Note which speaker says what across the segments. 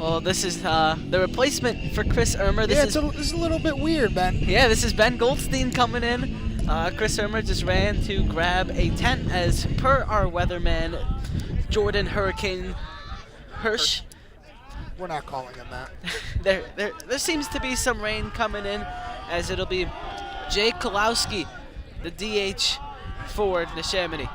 Speaker 1: Well, this is the replacement for Chris Irmer.
Speaker 2: This is a little bit weird, Ben.
Speaker 1: Yeah, this is Ben Goldstein coming in. Chris Irmer just ran to grab a tent as per our weatherman, Jordan Hurricane Hirsch.
Speaker 2: We're not calling him that.
Speaker 1: there seems to be some rain coming in, as it'll be Jake Kolowski, the DH for Neshaminy.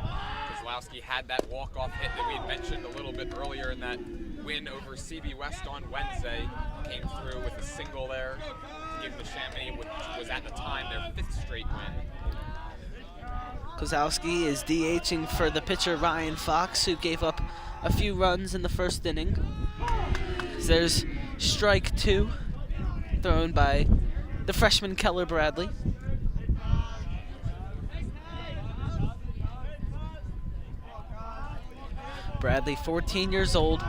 Speaker 3: Kolowski had that walk-off hit that we had mentioned a little bit earlier in that win over CB West on Wednesday. Came through with a single there to give Neshaminy, which was at the time their 5th straight win.
Speaker 1: Kozlowski is DHing for the pitcher Ryan Fox, who gave up a few runs in the first inning. There's strike 2, thrown by the freshman Keller Bradley. Bradley, 14 years old.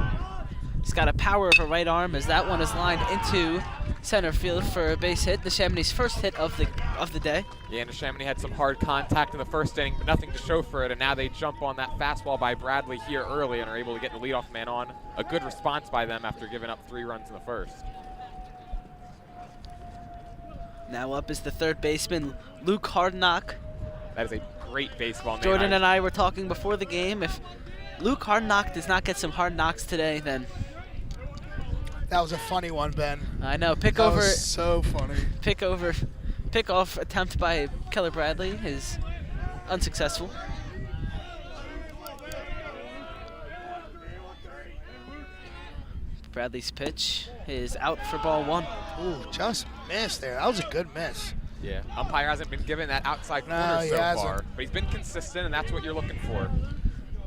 Speaker 1: He's got a power of a right arm as that one is lined into center field for a base hit. Neshaminy's first hit of the day.
Speaker 3: Yeah, Neshaminy had some hard contact in the first inning, but nothing to show for it, and now they jump on that fastball by Bradley here early and are able to get the leadoff man on. A good response by them after giving up 3 runs in the first.
Speaker 1: Now up is the third baseman, Luke Hardnock.
Speaker 3: That is a great baseball name.
Speaker 1: Jordan and I were talking before the game. If Luke Hardnock does not get some hard knocks today, then...
Speaker 2: That was a funny one, Ben.
Speaker 1: I know.
Speaker 2: That was so funny.
Speaker 1: Pick-off attempt by Keller Bradley is unsuccessful. Bradley's pitch is out for ball 1.
Speaker 2: Ooh, just missed there. That was a good miss.
Speaker 3: Yeah, umpire hasn't been given that outside corner so far, but he's been consistent, and that's what you're looking for.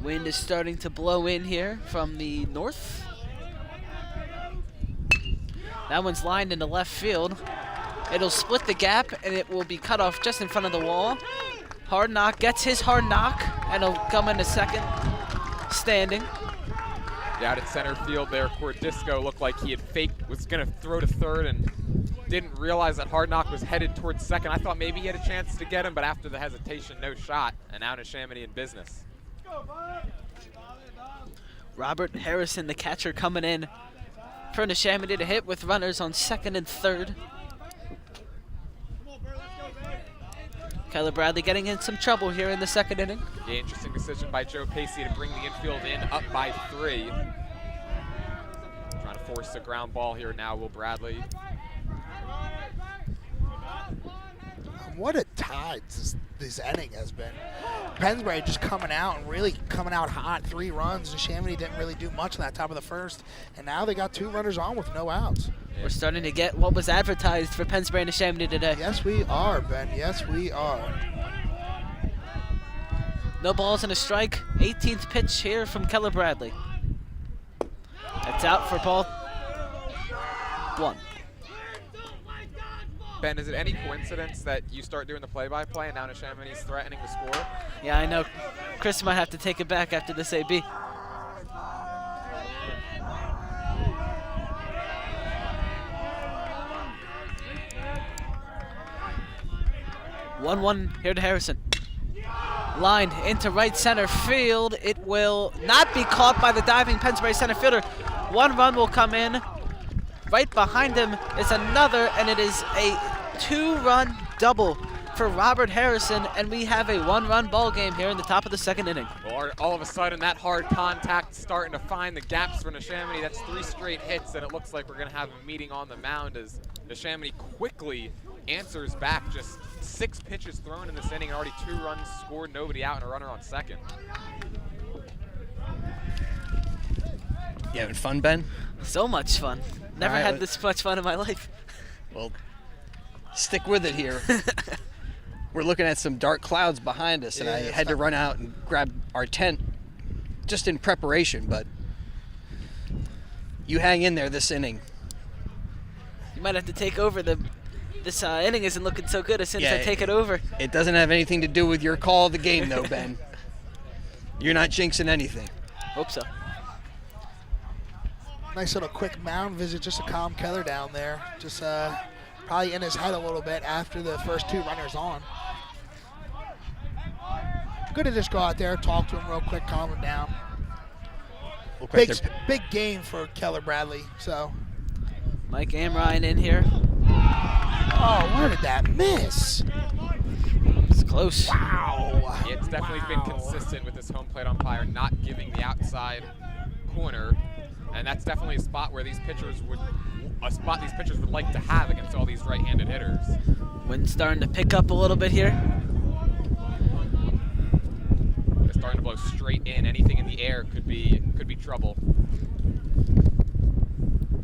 Speaker 1: Wind is starting to blow in here from the north. That one's lined into left field. It'll split the gap, and it will be cut off just in front of the wall. Hard knock gets his hard knock, and he'll come into second, standing.
Speaker 3: Out at center field there, Cordisco looked like he had was going to throw to third and didn't realize that Hard Knock was headed towards second. I thought maybe he had a chance to get him, but after the hesitation, no shot, and now Neshaminy in business.
Speaker 1: Robert Harrison, the catcher, coming in for Neshaminy to hit with runners on second and third. Keller Bradley getting in some trouble here in the second inning.
Speaker 3: Yeah, interesting decision by Joe Pacey to bring the infield in up by 3. Trying to force the ground ball here now, Will Bradley.
Speaker 2: What a tide this inning has been. Pennsbury just coming out and really coming out hot, 3 runs. Neshaminy didn't really do much in that top of the first, and now they got 2 runners on with no outs.
Speaker 1: We're starting to get what was advertised for Pennsbury and Neshaminy today.
Speaker 2: Yes, we are, Ben. Yes, we are.
Speaker 1: No balls and a strike. 18th pitch here from Keller Bradley. That's out for ball 1.
Speaker 3: Ben, is it any coincidence that you start doing the play-by-play and now Neshaminy's threatening to score?
Speaker 1: Yeah, I know. Chris might have to take it back after this AB. One here to Harrison. Lined into right center field. It will not be caught by the diving Pennsbury center fielder. 1 run will come in. Right behind him is another, and it is a 2-run double for Robert Harrison, and we have a 1-run ball game here in the top of the second inning.
Speaker 3: Well, all of a sudden, that hard contact starting to find the gaps for Neshaminy. That's 3 straight hits, and it looks like we're going to have a meeting on the mound as Neshaminy quickly answers back. Just 6 pitches thrown in this inning, and already 2 runs scored, nobody out, and a runner on second.
Speaker 4: You having fun, Ben?
Speaker 1: So much fun. Never had this much fun in my life.
Speaker 4: Well, stick with it here. We're looking at some dark clouds behind us, and I had to run out and grab our tent just in preparation, but you hang in there this inning.
Speaker 1: You might have to take over. This inning isn't looking so good as soon as I take it over.
Speaker 4: It doesn't have anything to do with your call of the game, though, Ben. You're not jinxing anything.
Speaker 1: Hope so.
Speaker 2: Nice little quick mound visit just to calm Keller down there. Just probably in his head a little bit after the first 2 runners on. Good to just go out there, talk to him real quick, calm him down.
Speaker 4: Look like
Speaker 2: Big game for Keller Bradley. So
Speaker 1: Mike Amrine in here.
Speaker 2: Oh, where did that miss?
Speaker 1: It's close.
Speaker 2: Wow.
Speaker 3: Yeah, it's definitely been consistent with this home plate umpire not giving the outside corner, and that's definitely a spot where these pitchers would like to have against all these right-handed hitters.
Speaker 1: Wind's starting to pick up a little bit here.
Speaker 3: It's starting to blow straight in. Anything in the air could be trouble.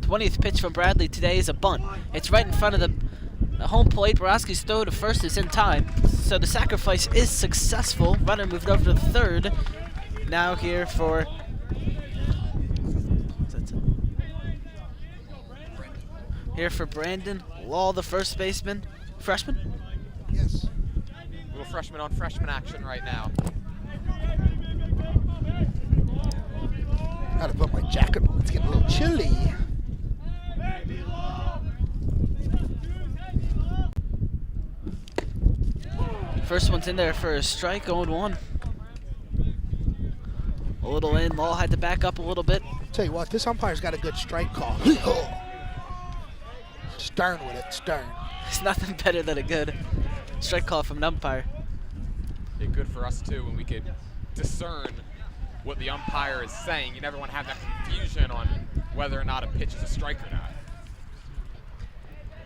Speaker 1: 20th pitch from Bradley today is a bunt. It's right in front of the home plate. Borowski's throw to first is in time, so the sacrifice is successful. Runner moved over to the third. Now here for Brandon Law, the first baseman. Freshman?
Speaker 2: Yes.
Speaker 3: Little freshman on freshman action right now.
Speaker 2: Gotta put my jacket on. It's getting a little chilly.
Speaker 1: First one's in there for a strike, 0-1. A little in. Law had to back up a little bit.
Speaker 2: Tell you what, this umpire's got a good strike call. Stern with it, stern.
Speaker 1: It's nothing better than a good strike call from an umpire.
Speaker 3: It's good for us too when we could discern what the umpire is saying. You never want to have that confusion on whether or not a pitch is a strike or not.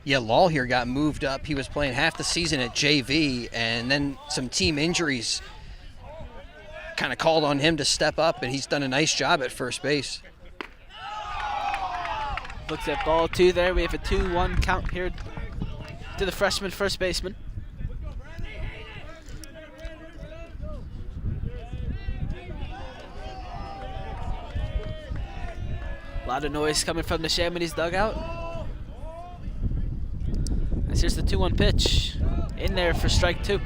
Speaker 4: Yeah, Law here got moved up. He was playing half the season at JV, and then some team injuries kind of called on him to step up, and he's done a nice job at first base.
Speaker 1: Looks at ball two there. We have a 2-1 count here to the freshman first baseman. A lot of noise coming from the Neshaminy's dugout. As here's the 2-1 pitch. In there for strike two.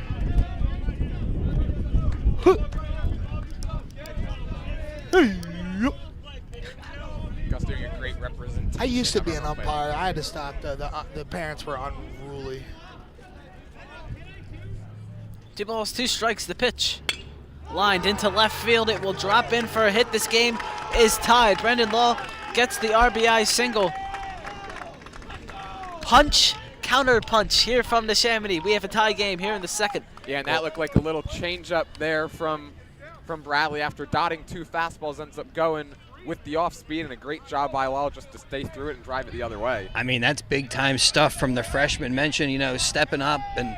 Speaker 3: Gus doing a great representation.
Speaker 2: I used to be
Speaker 3: of
Speaker 2: an
Speaker 3: our home plate.
Speaker 2: umpire. I had to stop. The parents were unruly.
Speaker 1: 2 balls, 2 strikes, the pitch. Lined into left field. It will drop in for a hit. This game is tied. Brendan Law gets the RBI single. Punch, counter punch here from Neshaminy. We have a tie game here in the second.
Speaker 3: Yeah, and that looked like a little changeup there from Bradley after dotting 2 fastballs, ends up going with the off speed, and a great job by Lyle just to stay through it and drive it the other way.
Speaker 4: I mean, that's big time stuff from the freshman. Mentioned, you know, stepping up and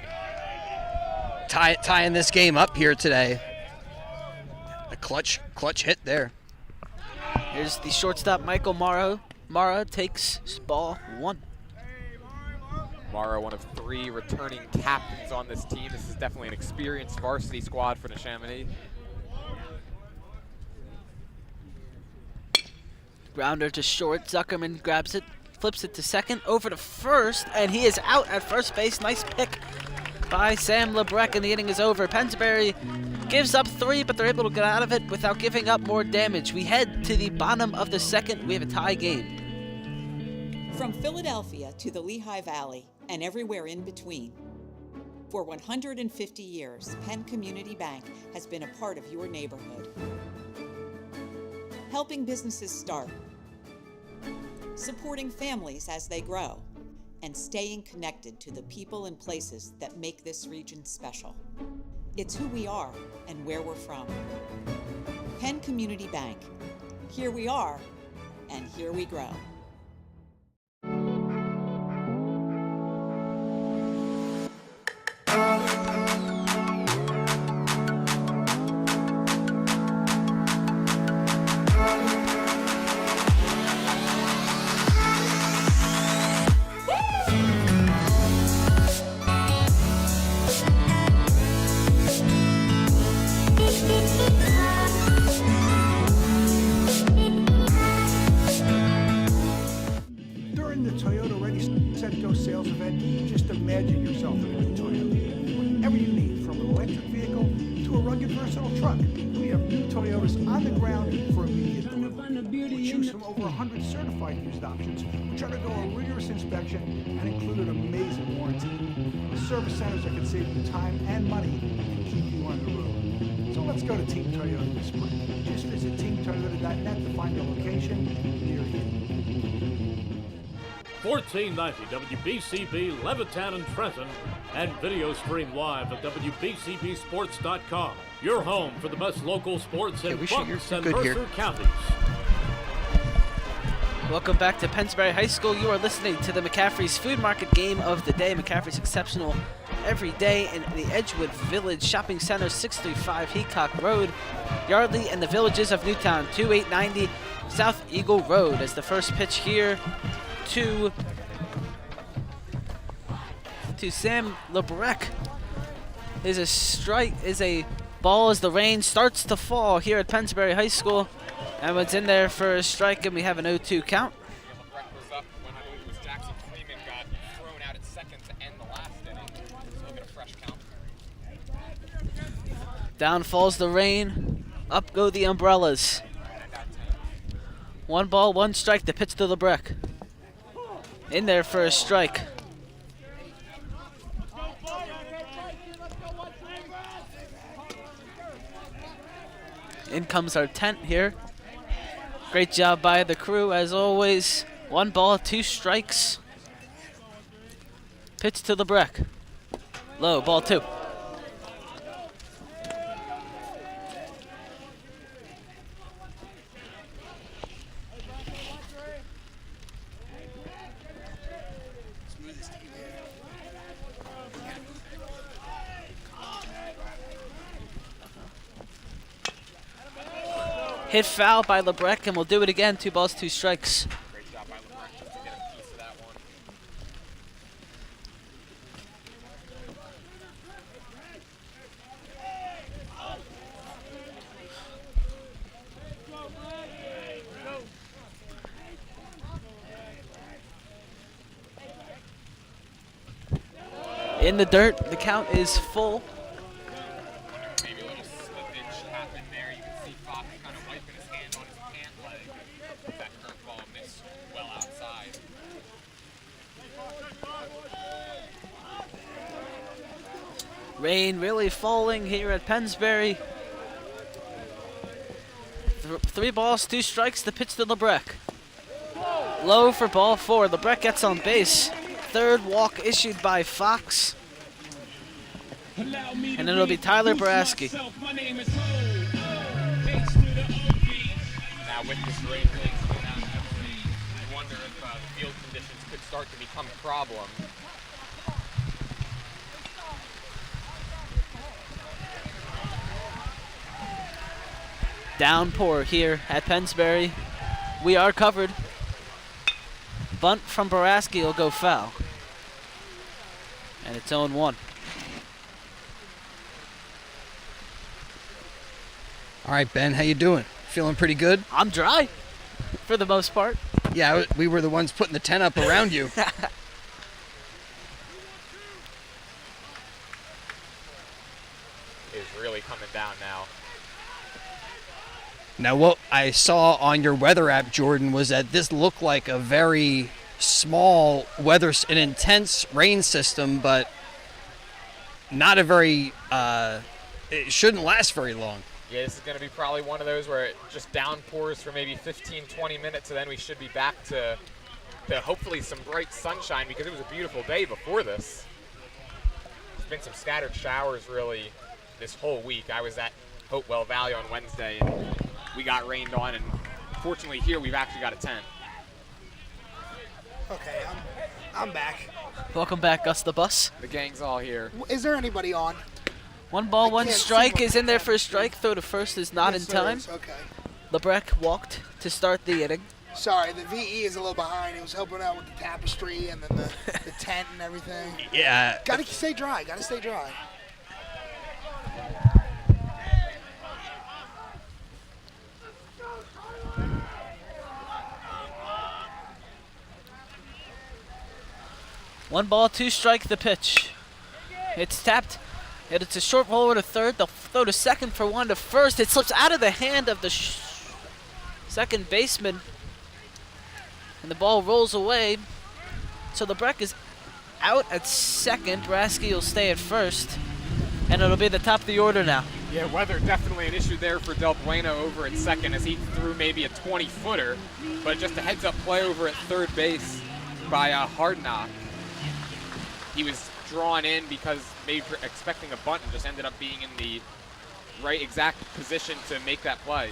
Speaker 4: tying this game up here today. A clutch hit there.
Speaker 1: Here's the shortstop, Michael Morrow. Mara takes ball 1.
Speaker 3: Morrow, one of 3 returning captains on this team. This is definitely an experienced varsity squad for Neshaminy.
Speaker 1: Grounder to short. Zuckerman grabs it, flips it to second, over to first, and he is out at first base. Nice pick by Sam Lebrecht, and the inning is over. Pennsbury gives up 3, but they're able to get out of it without giving up more damage. We head to the bottom of the second. We have a tie game.
Speaker 5: From Philadelphia to the Lehigh Valley and everywhere in between. For 150 years, Penn Community Bank has been a part of your neighborhood. Helping businesses start, supporting families as they grow, and staying connected to the people and places that make this region special. It's who we are and where we're from. Penn Community Bank. Here we are, and here we grow.
Speaker 6: During the Toyota Ready Set Go sales event, just imagine yourself in a new Toyota. Whatever you need, from an electric vehicle to a rugged versatile truck, we have new Toyotas on the ground for immediate delivery. We choose from over 100 certified used options, which undergo a rigorous inspection and include an amazing warranty. The service centers that can save you time and money and keep you on the road. So let's go to Team Toyota this spring. Just visit teamtoyota.net to find a location near you.
Speaker 7: 1490 WBCB Levittown and Trenton, and video stream live at WBCBsports.com. Your home for the best local sports in Bucks and Mercer counties.
Speaker 1: Welcome back to Pennsbury High School. You are listening to the McCaffrey's Food Market Game of the Day. McCaffrey's exceptional every day in the Edgewood Village Shopping Center, 635 Heacock Road, Yardley, and the villages of Newtown, 2890 South Eagle Road. As the first pitch here to Sam Lebrecq is a strike, is a ball as the rain starts to fall here at Pennsbury High School. And it's in there for a strike, and we have an 0-2 count.
Speaker 3: Lebrecq was up when I believe it was Jackson Freeman got thrown out at second to end the last inning. So we'll get a fresh count.
Speaker 1: Down falls the rain, up go the umbrellas. 1 ball, 1 strike, the pitch to Lebrecq. In there for a strike. In comes our tent here. Great job by the crew as always. 1 ball, 2 strikes. Pitch to Lebrecq. Low, ball 2. Hit foul by Lebrecq, and we'll do it again. 2 balls, 2 strikes.
Speaker 3: Great job by Lebrecq just to get a piece of that one.
Speaker 1: In the dirt, the count is full.
Speaker 3: Maybe a little slippage happened there. You can see Fox kind of wiping his hand on his pant leg. That curveball missed well outside.
Speaker 1: Rain really falling here at Pennsbury. 3 balls, 2 strikes, the pitch to Lebrecq. Low for ball 4. Lebrecq gets on base. 3rd walk issued by Fox. And it'll be Tyler Baraski.
Speaker 3: Now with this rain really coming out, you wonder if the field conditions could start to become a problem.
Speaker 1: Downpour here at Pennsbury. We are covered. Bunt from Baraski will go foul. And it's 0-1.
Speaker 4: All right, Ben, how you doing? Feeling pretty good?
Speaker 1: I'm dry, for the most part.
Speaker 4: Yeah, we were the ones putting the tent up around you.
Speaker 3: Is really coming down now.
Speaker 4: Now, what I saw on your weather app, Jordan, was that this looked like a very small weather, an intense rain system, but not a very, it shouldn't last very long.
Speaker 3: Yeah, this is going to be probably one of those where it just downpours for maybe 15, 20 minutes, and then we should be back to hopefully some bright sunshine, because it was a beautiful day before this. There's been some scattered showers really this whole week. I was at Hopewell Valley on Wednesday, and we got rained on, and fortunately here we've actually got a tent.
Speaker 2: Okay, I'm back.
Speaker 1: Welcome back, Gus the Bus.
Speaker 3: The gang's all here.
Speaker 2: Is there anybody on?
Speaker 1: 1 ball, 1
Speaker 2: can't see
Speaker 1: strike
Speaker 2: what-
Speaker 1: is in there for a strike. Throw to first is not
Speaker 2: Yes,
Speaker 1: in
Speaker 2: there
Speaker 1: time.
Speaker 2: is. Okay.
Speaker 1: Lebrecq walked to start the inning.
Speaker 2: Sorry, the VE is a little behind. He was helping out with the tapestry and then the tent and everything.
Speaker 4: Yeah.
Speaker 2: Gotta stay dry. Gotta stay dry.
Speaker 1: One ball, 2 strike, the pitch. It's tapped, and it's a short roller to third. They'll throw to second for 1 to first. It slips out of the hand of the second baseman. And the ball rolls away. So LeBrecq is out at second. Brasky will stay at first. And it'll be the top of the order now.
Speaker 3: Yeah, weather definitely an issue there for Del Bueno over at second as he threw maybe a 20-footer. But just a heads-up play over at third base by Hardnock. He was drawn in because maybe expecting a bunt and just ended up being in the right exact position to make that play.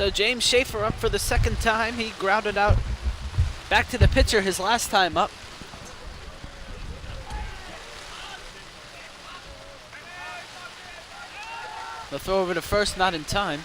Speaker 1: So James Schaefer up for the second time. He grounded out back to the pitcher his last time up. The throw over to first, not in time.